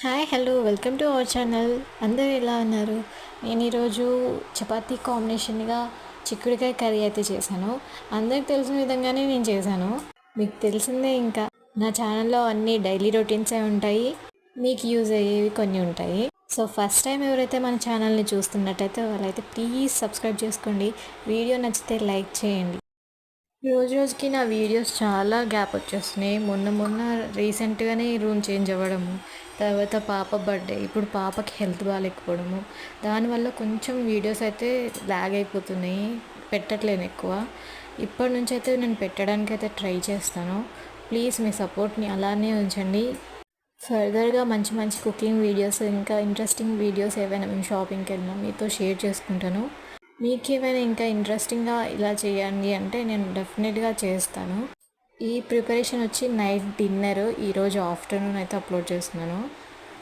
Hi hello welcome to our channel. అందరూ ఎలా ఉన్నారు? నేను ఈరోజు చపాతీ కాంబినేషన్గా చిక్కుడుకాయ కర్రీ అయితే చేశాను. అందరికి తెలిసిన విధంగానే నేను చేశాను. మీకు తెలిసిందే, ఇంకా నా ఛానల్లో అన్ని డైలీ రొటీన్సే ఉంటాయి, మీకు యూజ్ అయ్యేవి కొన్ని ఉంటాయి. సో ఫస్ట్ టైం ఎవరైతే మన ఛానల్ని చూస్తున్నట్టయితే వాళ్ళైతే ప్లీజ్ సబ్స్క్రైబ్ చేసుకోండి. వీడియో నచ్చితే లైక్ చేయండి. రోజు రోజుకి నా వీడియోస్ చాలా గ్యాప్ వచ్చేస్తున్నాయి. మొన్న రీసెంట్గానే రూమ్ చేంజ్ అవ్వడము, తర్వాత పాప బర్త్డే, ఇప్పుడు పాపకి హెల్త్ బాగాలేకపోవడము, దానివల్ల కొంచెం వీడియోస్ అయితే ల్యాగ్ అయిపోతున్నాయి, పెట్టట్లేను ఎక్కువ. ఇప్పటి నుంచి అయితే నేను పెట్టడానికి అయితే ట్రై చేస్తాను. ప్లీజ్ మీ సపోర్ట్ని అలానే ఉంచండి. ఫర్దర్గా మంచి మంచి కుకింగ్ వీడియోస్, ఇంకా ఇంట్రెస్టింగ్ వీడియోస్ ఏవైనా మేము షాపింగ్కి వెళ్ళినా మీతో షేర్ చేసుకుంటాను. మీకు ఏమైనా ఇంకా ఇంట్రెస్టింగ్గా ఇలా చేయండి అంటే నేను డెఫినెట్గా చేస్తాను. ఈ ప్రిపరేషన్ వచ్చి నైట్ డిన్నర్ ఈరోజు ఆఫ్టర్నూన్ అయితే అప్లోడ్ చేస్తున్నాను.